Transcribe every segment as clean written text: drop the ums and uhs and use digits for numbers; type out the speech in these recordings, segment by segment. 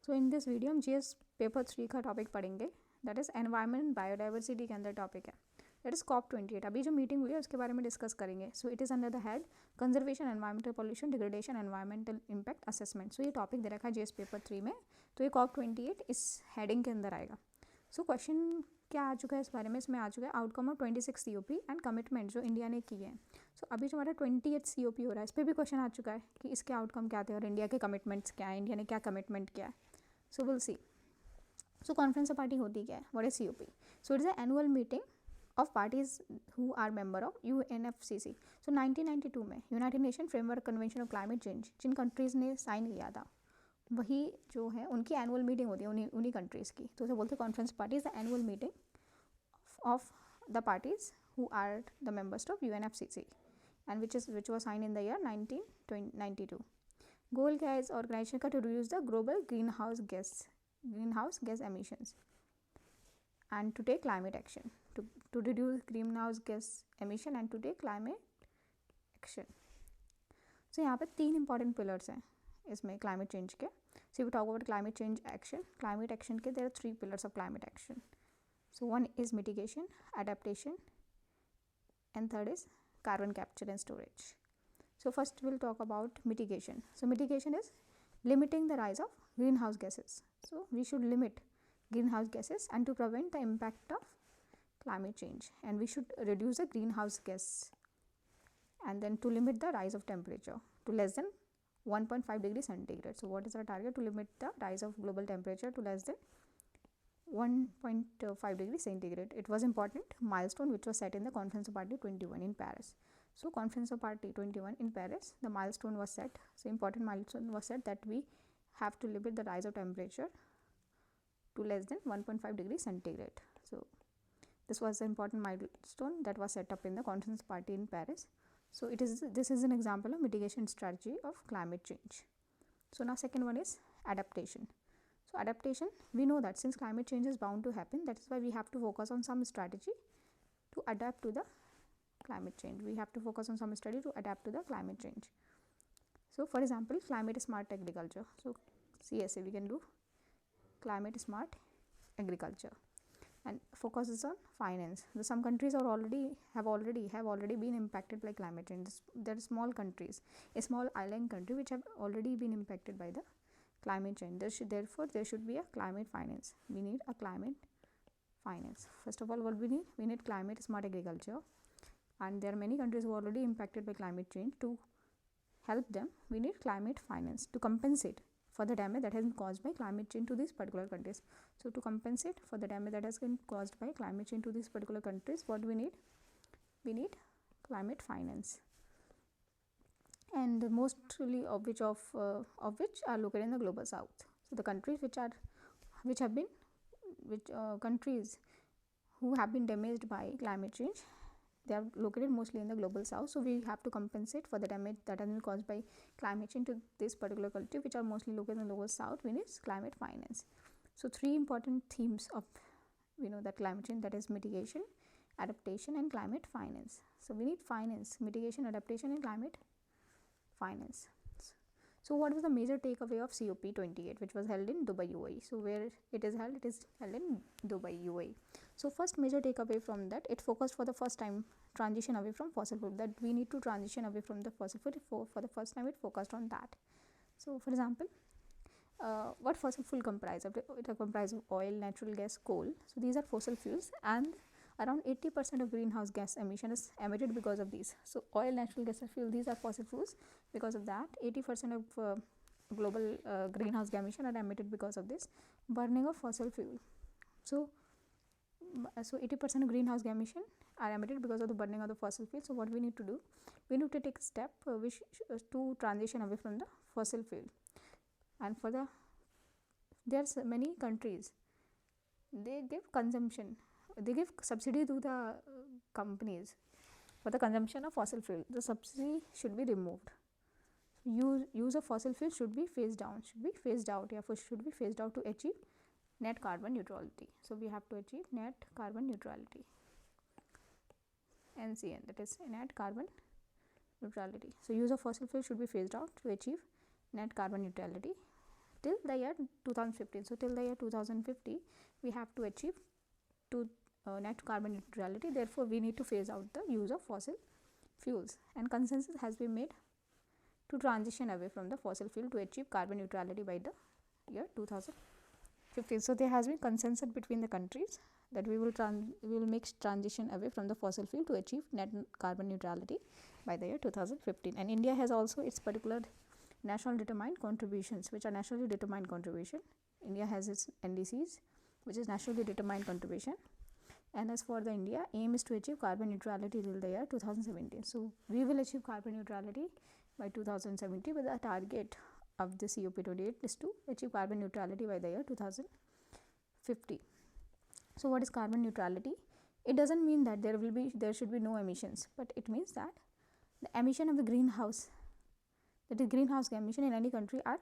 So in this video हम GS paper 3 का topic पढ़ेंगे, दैट इज़ एनवायरनमेंट बायोडाइवर्सिटी के अंदर टॉपिक है, दैट इज़ COP28। अभी जो मीटिंग हुई है उसके बारे में डिस्कस करेंगे। So it is under the head conservation, environmental pollution, degradation, environmental impact assessment. So ये टॉपिक दे रखा है जीएस पेपर 3 में, तो ये COP28 इस हेडिंग के अंदर आएगा। सो क्वेश्चन क्या आ चुका है इस बारे में, इसमें आ चुका है outcome of 26 COP and commitment जो इंडिया ने किए हैं। सो अभी जो हमारा 28 COP हो रहा है, इस पर भी क्वेश्चन आ चुका है कि इसके आउटकम क्या थे और इंडिया के कमिटमेंट्स क्या है, इंडिया ने क्या कमिटमेंट किया है। So will see. So conference of party होती क्या है, what is COP? So it is a annual meeting of parties who are member of UNFCCC। So 1992 में United Nation Framework Convention of Climate Change जिन countries ने sign किया था, वही जो है उनकी एनुअल मीटिंग होती है उन्हीं कंट्रीज़ की। तो उसे बोलते हैं conference party is the annual meeting of the parties who are the members of UNFCCC and which was signed in the year 1992। Goal क्या है इस ऑर्गेनाइजेशन का? To reduce the global greenhouse gas emissions and to take climate action, to reduce greenhouse gas emission and to take climate action। so यहाँ पे 3 important pillars हैं इसमें climate change के। so we talk about climate change action, climate action के there are 3 pillars of climate action। so one is mitigation, adaptation and third is carbon capture and storage। so first we'll talk about mitigation। so mitigation is limiting the rise of greenhouse gases। so we should limit greenhouse gases and to prevent the impact of climate change, and we should reduce the greenhouse gas and then to limit the rise of temperature to less than 1.5 degree centigrade। so what is our target? To limit the rise of global temperature to less than 1.5 degree centigrade। it was important milestone which was set in the Conference of Party 21 in Paris। so Conference of Party 21 in Paris, the milestone was set, so important milestone was set that we have to limit the rise of temperature to less than 1.5 degree centigrade। so this was the important milestone that was set up in the Conference Party in Paris। so this is an example of mitigation strategy of climate change। so now second one is adaptation। so adaptation, we know that since climate change is bound to happen, that is why we have to focus on some strategy to adapt to the climate change। we have to focus on some strategy to adapt to the climate change। so for example, climate smart agriculture। so CSA we can do climate smart agriculture and focuses on finance। so some countries have already been impacted by climate change। there are small countries, a small island country which have already been impacted by the climate change। therefore there should be a climate finance। we need a climate finance। first of all, what we need climate smart agriculture, and there are many countries who are already impacted by climate change. to help them, we need climate finance to compensate for the damage that has been caused by climate change to these particular countries। so to compensate for the damage that has been caused by climate change to these particular countries, what we need climate finance, and mostly of which are located in the global south। so the countries countries who have been damaged by climate change, they are located mostly in the global south। so we have to compensate for the damage that has been caused by climate change to this particular country which are mostly located in the global south. we need climate finance। so 3 important themes of that climate change, that is mitigation, adaptation and climate finance। so we need finance, mitigation, adaptation and climate finance। so what was the major takeaway of COP28 which was held in Dubai, UAE? so where it is held in Dubai, UAE। so first major takeaway from that, it focused for the first time transition away from fossil fuel, that we need to transition away from the fossil fuel. For the first time it focused on that। so for example, what fossil fuel comprise of? It comprise of oil, natural gas, coal। so these are fossil fuels, and around 80% of greenhouse gas emission is emitted because of these। so oil, natural gas and fuel, these are fossil fuels. because of that, 80% of global greenhouse gas emission are emitted because of this burning of fossil fuel। so 80% of greenhouse gas emission are emitted because of the burning of the fossil fuel। so what we need to do, we need to take a step to transition away from the fossil fuel, and for there's many countries, they give subsidy to the companies for the consumption of fossil fuel. the subsidy should be removed, use of fossil fuel should be phased out to achieve net carbon neutrality। so we have to achieve net carbon neutrality, NCN, that is net carbon neutrality। so use of fossil fuel should be phased out to achieve net carbon neutrality till the year 2015. So till the year 2050 we have to achieve to net carbon neutrality. Therefore we need to phase out the use of fossil fuels, and consensus has been made to transition away from the fossil fuel to achieve carbon neutrality by the year 2015. So there has been consensus between the countries that we will make transition away from the fossil fuel to achieve net carbon neutrality by the year 2015. And India has also its particular national determined contributions, which are nationally determined contribution. India has its NDCs, which is nationally determined contribution. And as for the India, aim is to achieve carbon neutrality till the year 2017. So we will achieve carbon neutrality by 2070, but the target of the COP28 is to achieve carbon neutrality by the year 2050. So what is carbon neutrality? It doesn't mean that there should be no emissions, but it means that the emission of the greenhouse, that is greenhouse emission in any country, are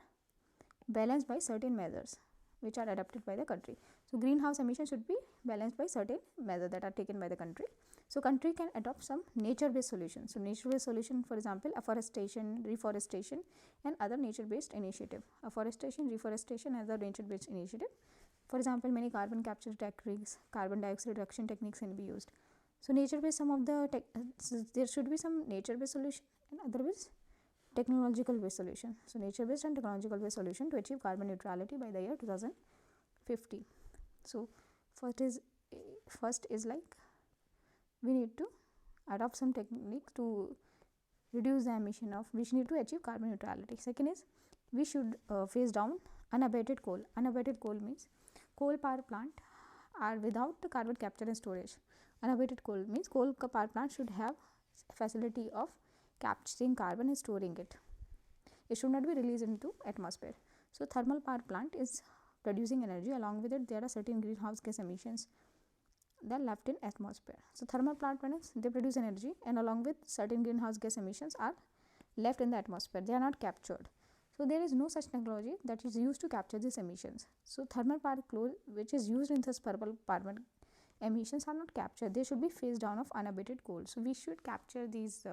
balanced by certain measures which are adopted by the country. So greenhouse emission should be balanced by certain measures that are taken by the country. So country can adopt some nature-based solutions. So nature-based solution, for example, afforestation, reforestation, and other nature-based initiative. Afforestation, reforestation, and other nature-based initiative. For example, many carbon capture techniques, carbon dioxide reduction techniques can be used. So nature-based, there should be some nature-based solution, and otherwise technological based solution. So nature based and technological based solution to achieve carbon neutrality by the year 2050. So first is like we need to adopt some techniques to reduce the emission of, which need to achieve carbon neutrality. Second is we should phase down unabated coal. Unabated coal means coal power plant are without the carbon capture and storage. Unabated coal means coal power plant should have facility of capturing carbon and storing it. It should not be released into atmosphere. So thermal power plant is producing energy. Along with it, there are certain greenhouse gas emissions that are left in atmosphere. So thermal power plants, they produce energy, and along with certain greenhouse gas emissions are left in the atmosphere. They are not captured. So there is no such technology that is used to capture these emissions. So thermal power plant, which is used in this thermal power emissions, are not captured. They should be phased down of unabated coal. So we should capture these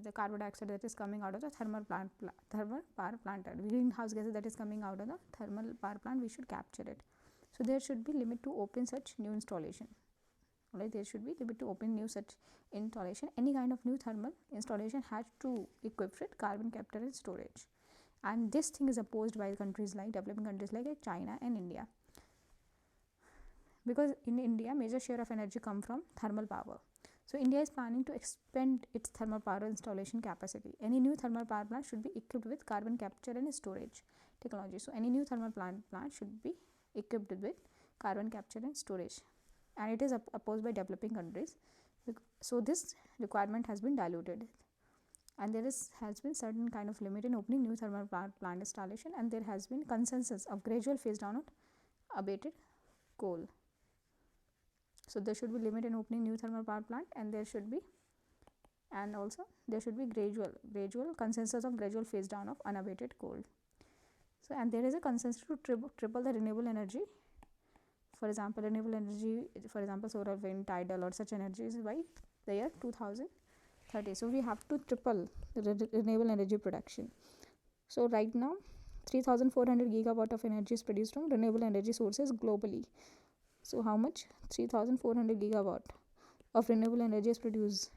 the carbon dioxide that is coming out of the thermal power plant, greenhouse gases that is coming out of the thermal power plant, we should capture it. So there should be limit to open such new installation. Alright, there should be limit to open new such installation. Any kind of new thermal installation has to equip with carbon capture and storage. And this thing is opposed by countries like developing countries like China and India, because in India major share of energy come from thermal power. So India is planning to expand its thermal power installation capacity. Any new thermal power plant should be equipped with carbon capture and storage technology. So any new thermal plant should be equipped with carbon capture and storage, and it is opposed by developing countries. So this requirement has been diluted, and there has been certain kind of limit in opening new thermal power plant installation, and there has been consensus of gradual phase down of abated coal. So there should be limit in opening new thermal power plant, and there should be gradual consensus of gradual phase down of unabated coal. So and there is a consensus to triple the renewable energy. For example, renewable energy, for example, solar, wind, tidal, or such energies by the year 2030. So we have to triple the renewable energy production. So right now 3,400 gigawatt of energy is produced from renewable energy sources globally. So how much? 3,400 gigawatt of renewable energy is produced.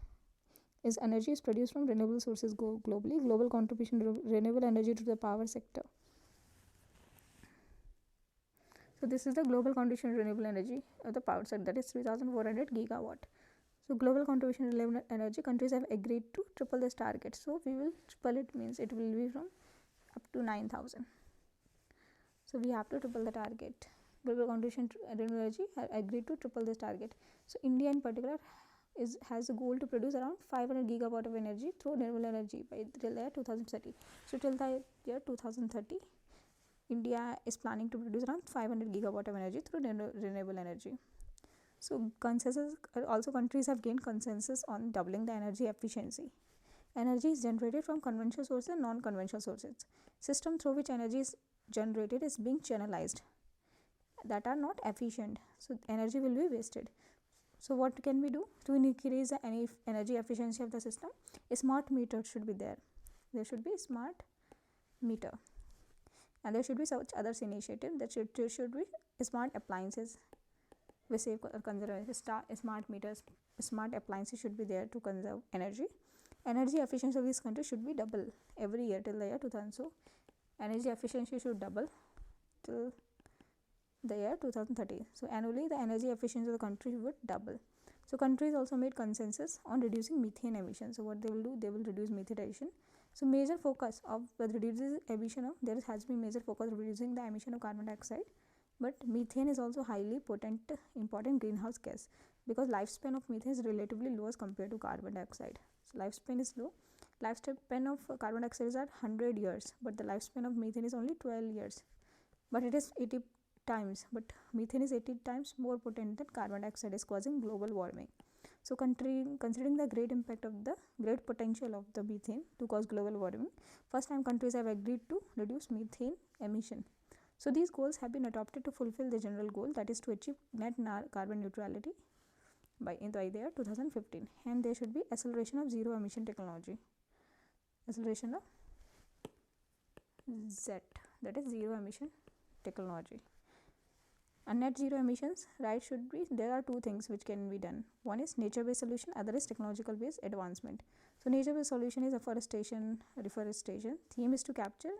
Energy is produced from renewable sources globally. Global contribution to renewable energy to the power sector. So this is the global contribution to renewable energy of the power sector, that is 3,400 gigawatt. So global contribution to renewable energy, countries have agreed to triple this target. So we will triple it, means it will be from up to 9,000. So we have to triple the target. Global contribution to renewable energy have agreed to triple this target. So India in particular has a goal to produce around 500 gigawatt of energy through renewable energy by till the year 2030. So till the year 2030, India is planning to produce around 500 gigawatt of energy through renewable energy. So consensus, also countries have gained consensus on doubling the energy efficiency. Energy is generated from conventional sources and non-conventional sources. System through which energy is generated is being channelized that are not efficient. So energy will be wasted. So what can we do to increase the energy efficiency of the system? A smart meter should be there. There should be a smart meter. And there should be such others initiative that should be smart appliances we save conserve smart meters, smart appliances should be there to conserve energy. Energy efficiency of this country should be double every year till the year 2000. So energy efficiency should double till the year 2030. So annually the energy efficiency of the country would double. So countries also made consensus on reducing methane emissions. So what they will do, they will reduce methane emission. So major focus of reducing emission of, there has been major focus of reducing the emission of carbon dioxide, but methane is also highly important greenhouse gas, because lifespan of methane is relatively low as compared to carbon dioxide. So lifespan is low. Lifespan of carbon dioxide is at 100 years, but the lifespan of methane is only 12 years. But it is 80 times, but methane is 80 times more potent than carbon dioxide is causing global warming. So considering the great impact of the great potential of the methane to cause global warming, first time countries have agreed to reduce methane emission. So these goals have been adopted to fulfill the general goal, that is to achieve net carbon neutrality by the year 2015. And there should be acceleration of zero emission technology. Acceleration of Z, that is zero emission technology. And net zero emissions, right, should be, there are two things which can be done. One is nature based solution, other is technological based advancement. So nature based solution is afforestation, reforestation. Theme is to capture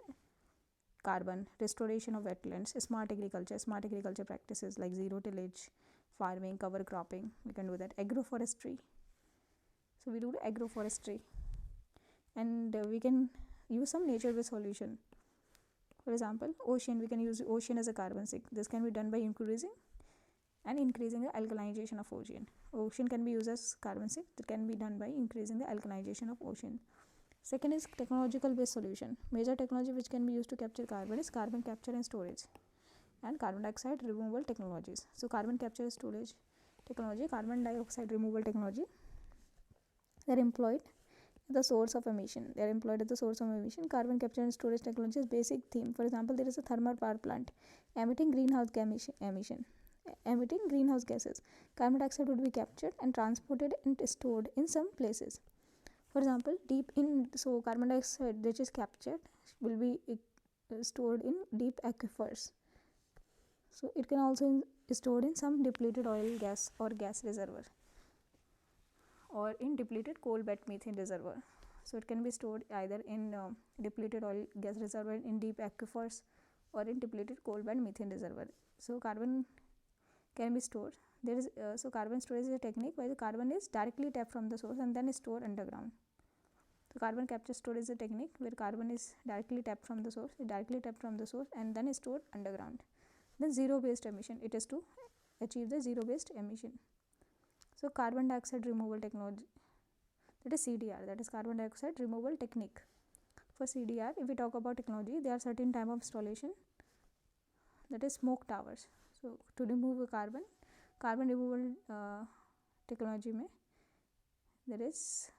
carbon, restoration of wetlands, smart agriculture practices like zero tillage, farming, cover cropping, we can do that. Agroforestry, so we do the agroforestry, and we can use some nature based solution. For example, ocean, we can use ocean as a carbon sink. This can be done by increasing the alkalization of ocean. Ocean can be used as carbon sink. That can be done by increasing the alkalization of ocean. Second is technological based solution. Major technology which can be used to capture carbon is carbon capture and storage, and carbon dioxide removal technologies. So carbon capture and storage technology, carbon dioxide removal technology, they are employed at the source of emission. Carbon capture and storage technology is basic theme. For example, there is a thermal power plant emitting greenhouse gases. Carbon dioxide would be captured and transported and stored in some places. For example, carbon dioxide which is captured will be stored in deep aquifers. So it can also be stored in some depleted oil, gas or gas reservoir, or in depleted coal bed methane reservoir. So it can be stored either in depleted oil gas reservoir in deep aquifers or in depleted coal bed methane reservoir. So carbon can be stored. There is so carbon storage is a technique where the carbon is directly tapped from the source and then is stored underground. So carbon capture storage is a technique where carbon is directly tapped from the source and then is stored underground. Then zero based emission, it is to achieve the zero based emission. So carbon dioxide removal technology, that is CDR, that is carbon dioxide removal technique. For CDR, if we talk about technology, there are certain type of installation, that is smoke towers. So to remove carbon removal technology mein there is,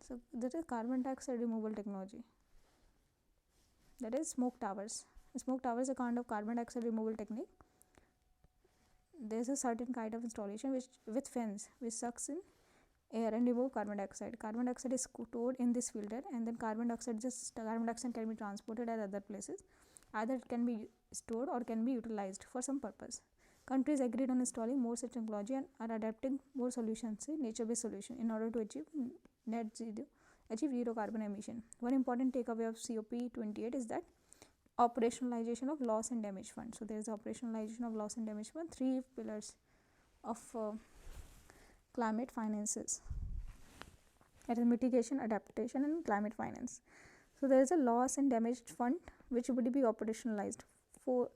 so that is carbon dioxide removal technology, that is smoke towers. Smoke tower is a kind of carbon dioxide removal technique. There is a certain kind of installation which with fans which sucks in air and remove carbon dioxide. Carbon dioxide is stored in this filter, and then carbon dioxide can be transported at other places. Either it can be stored or can be utilized for some purpose. Countries agreed on installing more such technology and are adapting more solutions, say nature-based solution, in order to achieve zero carbon emission. One important takeaway of COP28 is that operationalization of loss and damage fund. So there is operationalization of loss and damage fund, three pillars of climate finances, that is mitigation, adaptation and climate finance. So there is a loss and damage fund which would be operationalized for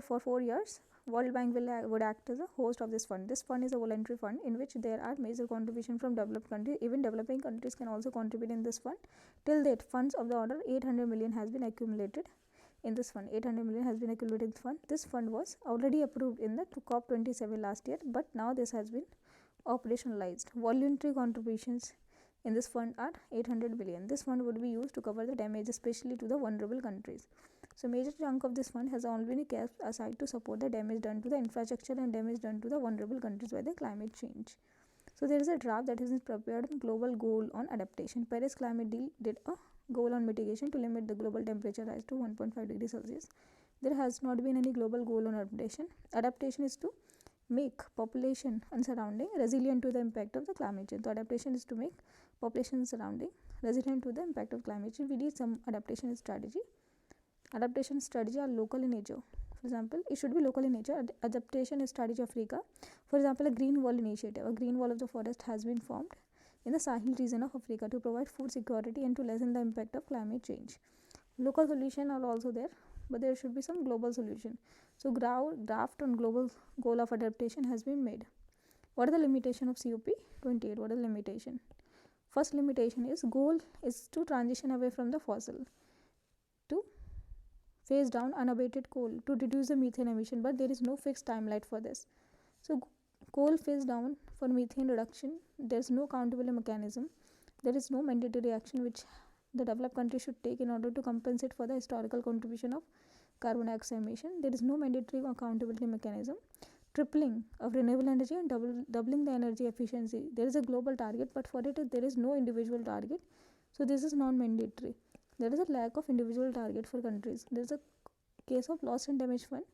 4 years. World Bank would act as a host of this fund. This fund is a voluntary fund in which there are major contribution from developed countries. Even developing countries can also contribute in this fund. Till date, funds of the order 800 million has been accumulated in this fund. 800 million has been accumulated in this fund. This fund was already approved in the COP27 last year, but now this has been operationalized. Voluntary contributions in this fund are 800 billion. This fund would be used to cover the damage, especially to the vulnerable countries. So major chunk of this fund has already been kept aside to support the damage done to the infrastructure and damage done to the vulnerable countries by the climate change. So there is a draft that has been prepared on global goal on adaptation. Paris Climate Deal did a goal on mitigation to limit the global temperature rise to 1.5 degrees Celsius. There has not been any global goal on adaptation. Adaptation is to make population and surrounding resilient to the impact of the climate change. So adaptation is to make population and surrounding resilient to the impact of climate change. We need some adaptation strategy. Adaptation strategy are local in nature. For example, it should be local in nature. Adaptation strategy of Africa. For example, a green wall initiative. A green wall of the forest has been formed in the Sahel region of Africa to provide food security and to lessen the impact of climate change. Local solutions are also there, but there should be some global solution. So draft on global goal of adaptation has been made. What are the limitation of COP28? What is limitation? First limitation is goal is to transition away from the fossil, to phase down unabated coal, to reduce the methane emission, but there is no fixed timeline for this. So coal phase down for methane reduction, there is no accountable mechanism. There is no mandatory action which the developed country should take in order to compensate for the historical contribution of carbon dioxide emission. There is no mandatory accountability mechanism. Tripling of renewable energy and doubling the energy efficiency. There is a global target, but for it there is no individual target. So this is non-mandatory. There is a lack of individual target for countries. There is a case of loss and damage fund.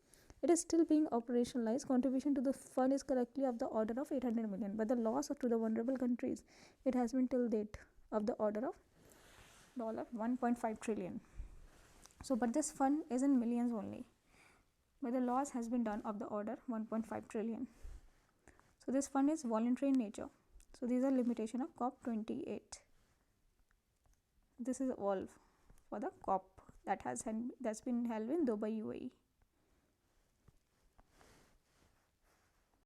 It is still being operationalized. Contribution to the fund is correctly of the order of 800 million, but the loss to the vulnerable countries, it has been till date of the order of $1.5 trillion. So but this fund is in millions only, but the loss has been done of the order 1.5 trillion. So this fund is voluntary in nature. So these are limitation of COP28. This is all for the COP that's been held in Dubai, UAE.